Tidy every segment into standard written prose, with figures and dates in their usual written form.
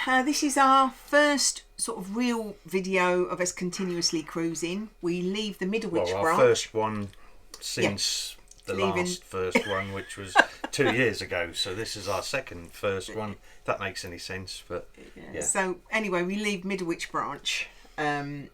this is our first sort of real video of us continuously cruising. We leave the Middlewich Our branch. first one since the last first one, which was 2 years ago. So this is our first one. If that makes any sense, but yeah. So anyway, we leave Middlewich branch and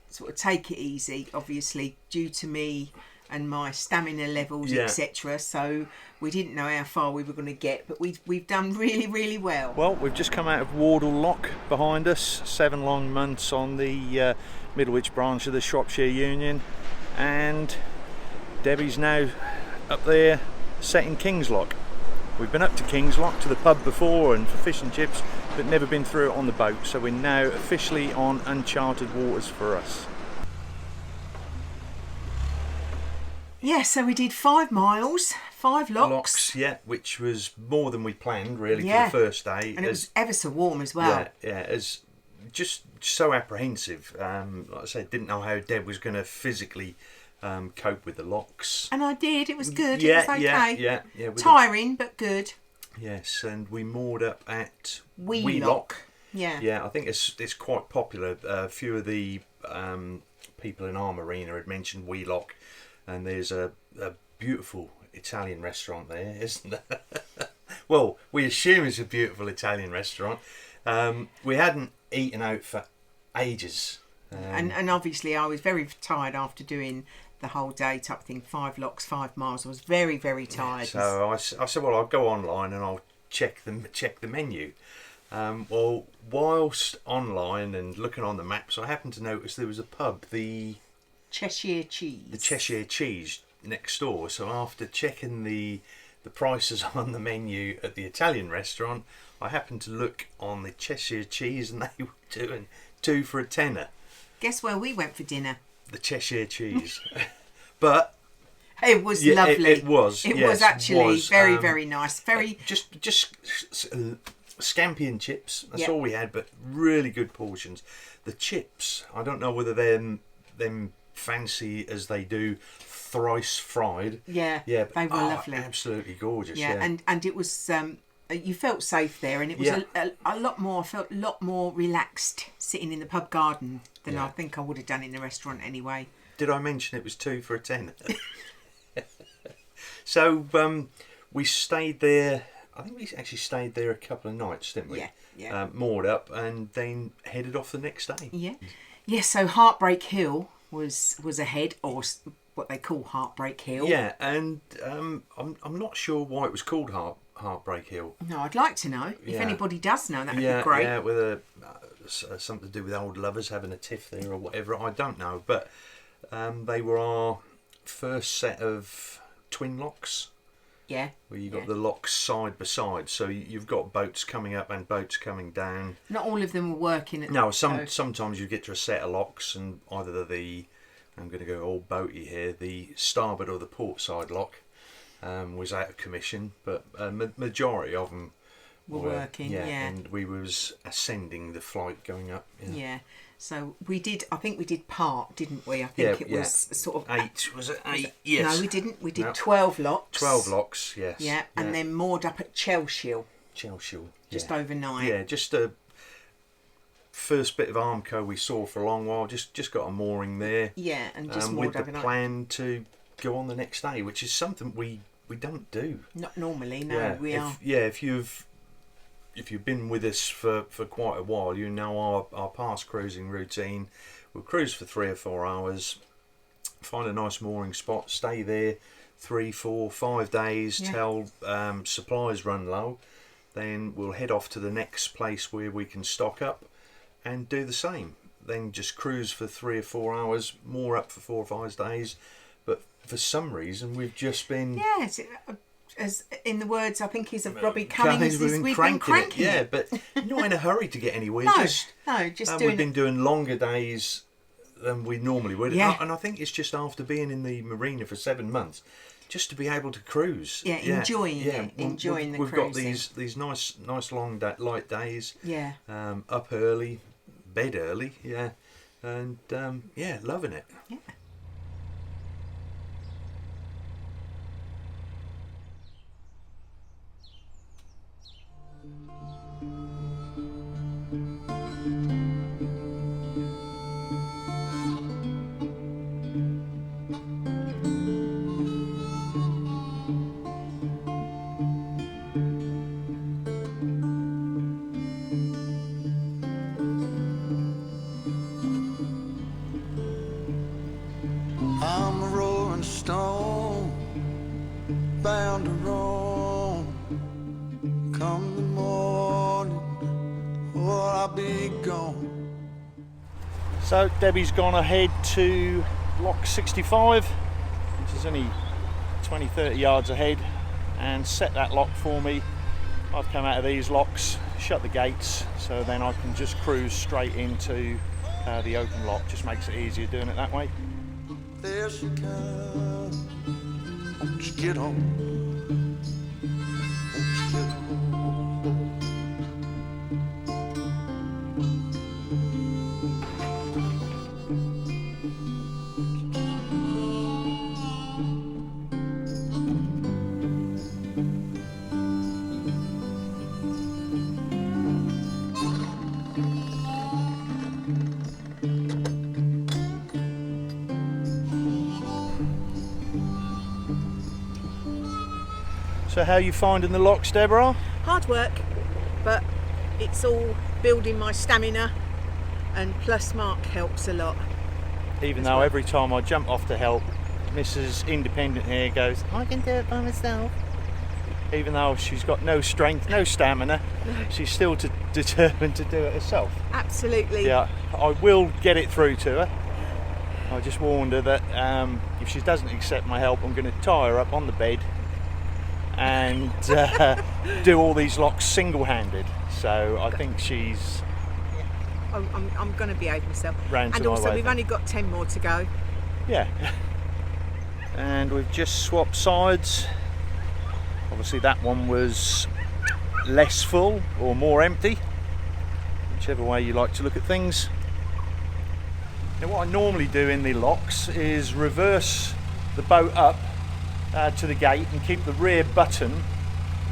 sort of take it easy, obviously due to me and my stamina levels, etc. So we didn't know how far we were going to get, but we've done really, really well. Well, we've just come out of Wardle Lock behind us, 7 long months on the Middlewich branch of the Shropshire Union, and Debbie's now up there setting King's Lock. We've been up to King's Lock, to the pub before and for fish and chips, but never been through it on the boat, so we're now officially on uncharted waters for us. Yeah, so we did 5 miles, 5 locks. Yeah, which was more than we planned really for the first day. And it was ever so warm as well. Yeah, as just so apprehensive. Like I said, didn't know how Deb was going to physically cope with the locks. And I did, it was good, it was okay. Yeah. Tiring, but good. Yes, and we moored up at Wheelock. Yeah. Yeah, I think it's quite popular. A few of the people in our marina had mentioned Wheelock. And there's a beautiful Italian restaurant there, isn't there? Well, we assume it's a beautiful Italian restaurant. We hadn't eaten out for ages. And obviously I was very tired after doing the whole day type thing, 5 locks, 5 miles. I was very, very tired. So I said, well, I'll go online and I'll check the menu. Well, whilst online and looking on the maps, I happened to notice there was a pub, the Cheshire Cheese. The Cheshire Cheese next door. So after checking the prices on the menu at the Italian restaurant, I happened to look on the Cheshire Cheese and they were doing 2 for a tenner. Guess where we went for dinner? The Cheshire Cheese. But it was lovely. It was. It was actually very, very nice. Very just scampi and chips. That's all we had, but really good portions. The chips, I don't know whether them fancy as they do thrice fried. Yeah, they were lovely. Absolutely gorgeous. And it was you felt safe there, and it was a lot more. I felt a lot more relaxed sitting in the pub garden than I think I would have done in the restaurant anyway. Did I mention it was 2 for a tenner? So we stayed there. I think we actually stayed there a couple of nights, didn't we? Yeah. Moored up and then headed off the next day. Yeah. So Heartbreak Hill was ahead, or what they call Heartbreak Hill. Yeah, and I'm not sure why it was called Heartbreak Hill. No, I'd like to know. If anybody does know, that'd be great. Yeah, whether something to do with old lovers having a tiff there or whatever, I don't know. But they were our first set of twin locks. Yeah. Where you got the locks side by side, so you've got boats coming up and boats coming down. Not all of them were working. Sometimes you get to a set of locks, and either I'm going to go all boaty here, the starboard or the port side lock was out of commission, but majority of them were working. Yeah, and we was ascending the flight going up. Yeah. So we did. I think we did part, didn't we? I think it was sort of 8. Was it 8? Yes. No, we didn't. We did 12 locks. 12 locks. Yes. Yeah, and then moored up at Chelshill. Just overnight. Yeah, just a first bit of Armco we saw for a long while. Just got a mooring there. Yeah, and just moored with overnight. the plan to go on the next day, which is something we don't do. Not normally. No, we are. If you've been with us for quite a while, you know our past cruising routine. We'll cruise for 3 or 4 hours, find a nice mooring spot, stay there 3, 4, 5 days till supplies run low. Then we'll head off to the next place where we can stock up and do the same. Then just cruise for 3 or 4 hours, moor up for 4 or 5 days. But for some reason, we've just been... Yes, as in the words, I think he's of Robbie Cummings, we've been cranking it. Yeah, but not in a hurry to get anywhere. We've been doing longer days than we normally would. Yeah. And I think it's just after being in the marina for 7 months, just to be able to cruise. Enjoying the cruising. We've got these nice long light days. Yeah. Up early, bed early. Yeah, and loving it. Yeah. gone. So Debbie's gone ahead to lock 65, which is only 20-30 yards ahead, and set that lock for me. I've come out of these locks, shut the gates, so then I can just cruise straight into the open lock. Just makes it easier doing it that way. There she comes. Won't you get on? Won't you get on? So how are you finding the locks, Deborah? Hard work, but it's all building my stamina, and plus Mark helps a lot. Even though every time I jump off to help, Mrs. Independent here goes, I can do it by myself. Even though she's got no strength, no stamina, she's still determined to do it herself. Absolutely. Yeah, I will get it through to her. I just warned her that if she doesn't accept my help, I'm going to tie her up on the bed and do all these locks single-handed. So I think she's... I'm going to behave myself. And also, we've only got 10 more to go. Yeah. And we've just swapped sides. Obviously that one was less full or more empty, whichever way you like to look at things. Now what I normally do in the locks is reverse the boat up to the gate and keep the rear button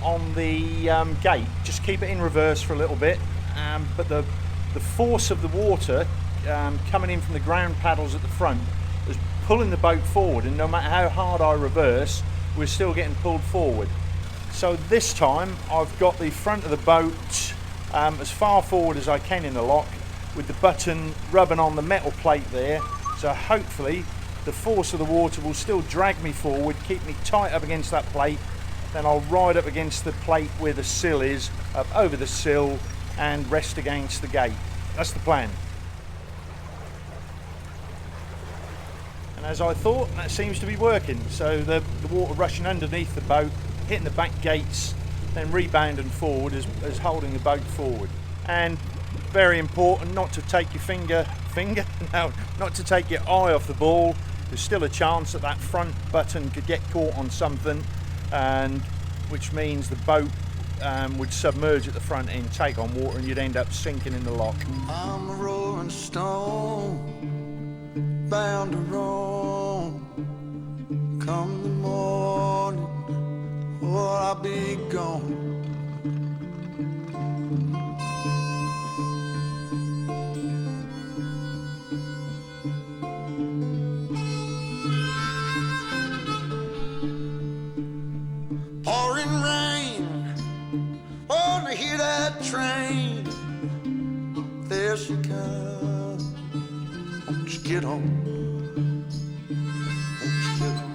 on the gate. Just keep it in reverse for a little bit, but the force of the water coming in from the ground paddles at the front is pulling the boat forward, and no matter how hard I reverse, we're still getting pulled forward. So this time I've got the front of the boat as far forward as I can in the lock, with the button rubbing on the metal plate there, so hopefully the force of the water will still drag me forward, keep me tight up against that plate. Then I'll ride up against the plate where the sill is, up over the sill, and rest against the gate. That's the plan. And as I thought, that seems to be working. So the water rushing underneath the boat, hitting the back gates, then rebounding forward as holding the boat forward. And very important not to take your not to take your eye off the ball. There's still a chance that that front button could get caught on something, and which means the boat would submerge at the front end, take on water, and you'd end up sinking in the lock. I'm a rolling stone, bound to roam. Come the morning, or I'll be gone. Pouring rain, wanna hear that train. There she comes, won't you get on? Won't you get on?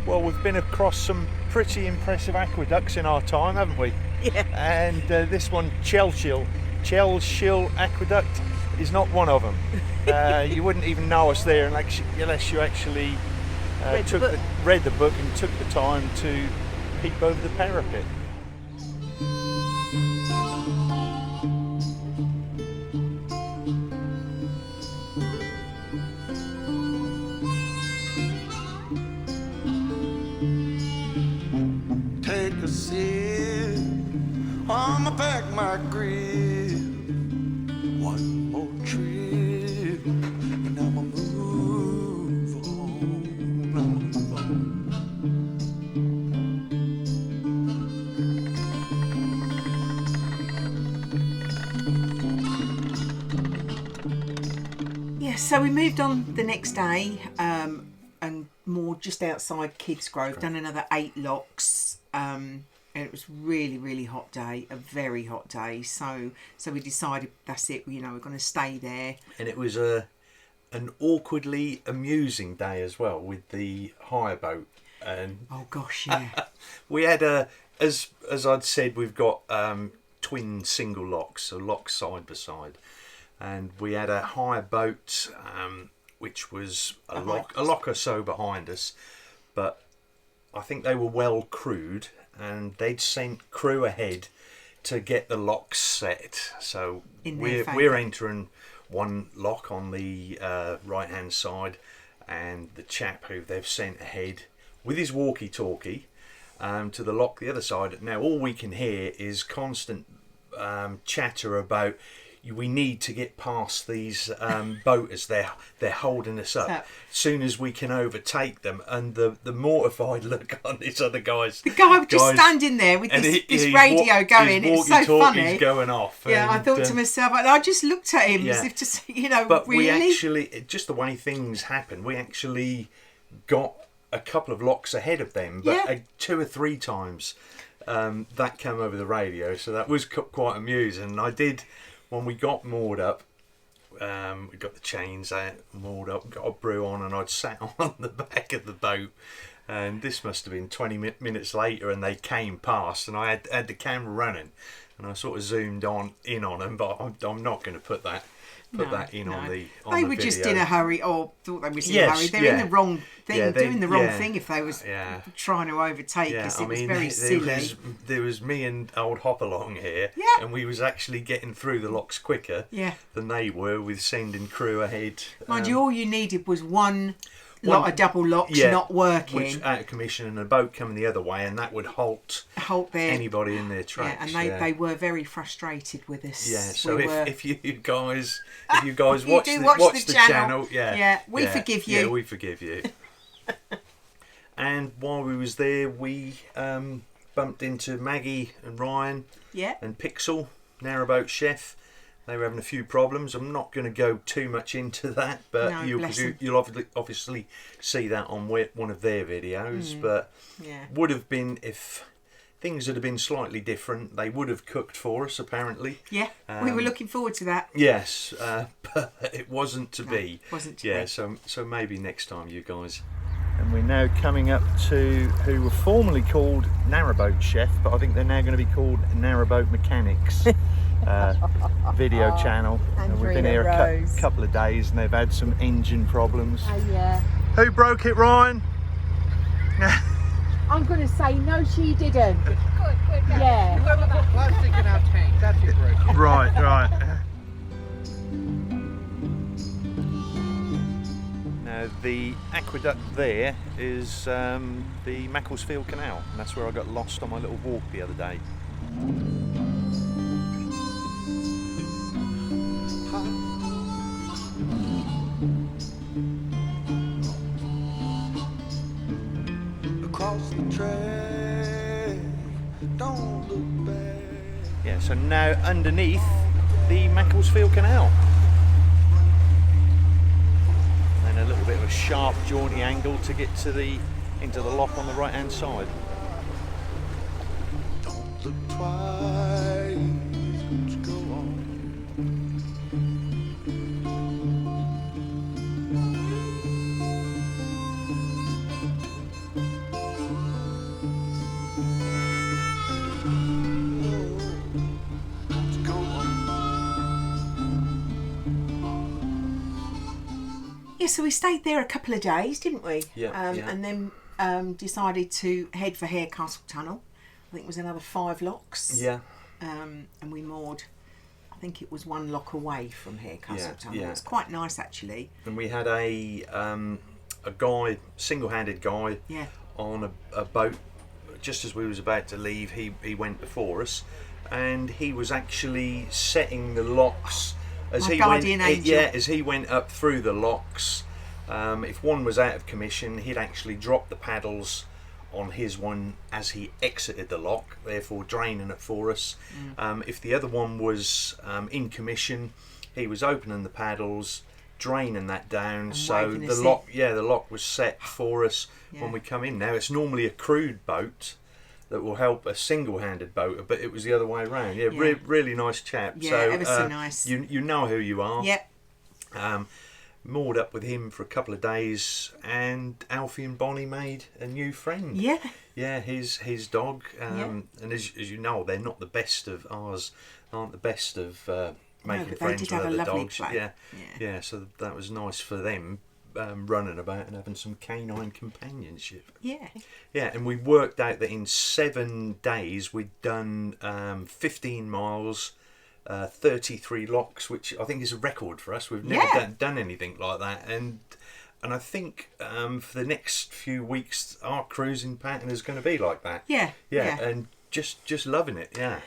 Well, we've been across some pretty impressive aqueducts in our time, haven't we? Yeah. And this one, Chelshill Aqueduct, is not one of them. You wouldn't even know us there unless you actually read the book and took the time to peep over the parapet. Take a sip, I'ma pack my grip. One more trip, and I'ma move on. Yeah, so So we moved on the next day, and moored just outside Kids Grove, done another 8 locks. And it was really hot day, a very hot day. So we decided that's it. You know, we're going to stay there. And it was an awkwardly amusing day as well with the hire boat. And oh gosh, yeah. We had as I'd said, we've got twin single locks, so locks side by side, and we had a hire boat, which was a lock or so behind us, but I think they were well crewed, and they'd sent crew ahead to get the locks set. So we're entering one lock on the right hand side, and the chap who they've sent ahead with his walkie-talkie to the lock the other side. Now all we can hear is constant chatter about we need to get past these boaters. They're holding us up. As soon as we can overtake them, and the mortified look on this other guy's. The guy was just standing there with this radio going. It's so funny. Going off. Yeah, I thought to myself, and I just looked at him as if to say, but really. We actually, just the way things happen, we actually got a couple of locks ahead of them, but 2 or 3 times that came over the radio, so that was quite amusing. I did, when we got moored up, we got the chains out, moored up, got a brew on, and I'd sat on the back of the boat, and this must have been 20 minutes later, and they came past, and I had the camera running, and I sort of zoomed in on them, but I'm not going to put that on the they were video. Just in a hurry, or thought they was in a hurry. They're in the wrong thing, doing the wrong thing if they was trying to overtake us. It was very silly. There was me and old Hopalong here, and we was actually getting through the locks quicker than they were with sending crew ahead. Mind you, all you needed was one lot of double locks not working, which out of commission, and a boat coming the other way, and that would halt anybody in their tracks. Yeah, and they were very frustrated with us. Yeah, so if you guys watch the channel, we forgive you. Yeah, we forgive you. And while we was there, we bumped into Maggie and Ryan and Pixel, Narrowboat chef. They were having a few problems. I'm not going to go too much into that, but you'll obviously see that on one of their videos. But would have been, if things had been slightly different, they would have cooked for us, apparently. Yeah, we were looking forward to that. Yes, but it wasn't to be. Wasn't to be. So maybe next time, you guys. And we're now coming up to who were formerly called Narrowboat Chef, but I think they're now going to be called Narrowboat Mechanics. Video channel. And we've been here a couple of days, and they've had some engine problems. Who broke it, Ryan? I'm going to say no, she didn't. Good. Yeah. Whoever put plastic in our tank, that's who broke it. Right. Now the aqueduct there is the Macclesfield Canal, and that's where I got lost on my little walk the other day. Across the track, don't look back. Yeah, so now underneath the Macclesfield Canal. And a little bit of a sharp, jaunty angle to get to into the lock on the right hand side. Don't look twice, just go on. Yeah, so we stayed there a couple of days, didn't we? Yeah. And then decided to head for Harecastle Tunnel. I think it was another 5 locks. Yeah. And we moored, I think it was 1 lock away from Harecastle Tunnel. Yeah. It's quite nice, actually. And we had a guy, single-handed guy, on a boat. Just as we was about to leave, he went before us, and he was actually setting the locks as he went up through the locks. If one was out of commission, he'd actually drop the paddles on his one as he exited the lock, therefore draining it for us. If the other one was in commission, he was opening the paddles, draining that down, And so waving the us lock, the lock was set for us Yeah. when we come in. Now it's normally a crewed boat that will help a single-handed boater, but it was the other way around. Yeah, Yeah. really nice chap. Yeah, so, ever so nice. You know who you are. Yep. Moored up with him for a couple of days, and Alfie and Bonnie made a new friend. Yeah. Yeah, his dog, and as you know, they're not the best of ours, aren't the best of making but they friends did with have a other lovely dogs. play. Yeah. So that was nice for them, running about and having some canine companionship. Yeah. Yeah, and we worked out that in 7 days we'd done 15 miles. 33 locks, which I think is a record for us. We've never done anything like that, and I think for the next few weeks our cruising pattern is going to be like that. Yeah. And just loving it. Yeah.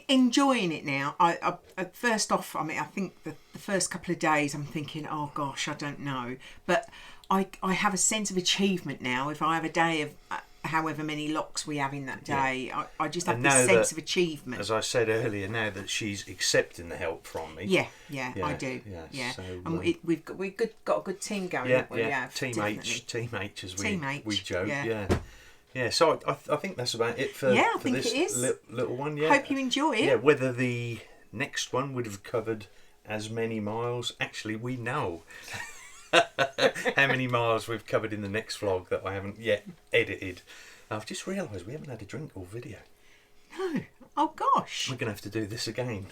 Enjoying it now. I first off, I mean, I think the first couple of days I'm thinking, oh gosh, I don't know, but I have a sense of achievement now. If I have a day of however many locks we have in that day, I just have this sense of achievement. As I said earlier, now that she's accepting the help from me. Yeah, I do. Yeah. So, and we've got a good team going. Yeah. Team H as we joke. Yeah. So I think that's about it for this little one. Yeah. Hope you enjoy it. Yeah. Whether the next one would have covered as many miles, actually, we know how many miles we've covered in the next vlog that I haven't yet edited. I've just realised we haven't had a drink or video. No. Oh gosh. We're going to have to do this again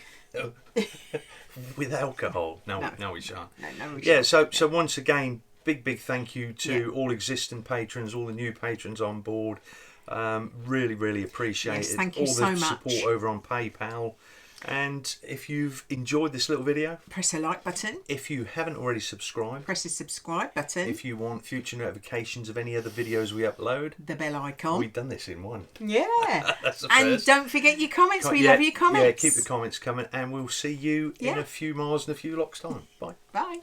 with alcohol. No, we shan't. No, we shan't. shan't. So once again, big thank you to all existing patrons, all the new patrons on board. Really appreciate it. Thank you all so the much. support over on PayPal. And if you've enjoyed this little video, press a like button. If you haven't already subscribed, press the subscribe button. If you want future notifications of any other videos we upload, the bell icon. We've done this in one. Yeah. That's the and first. Don't forget your comments. We love your comments. Yeah, keep the comments coming, and we'll see you in a few miles and a few locks time. Bye. Bye.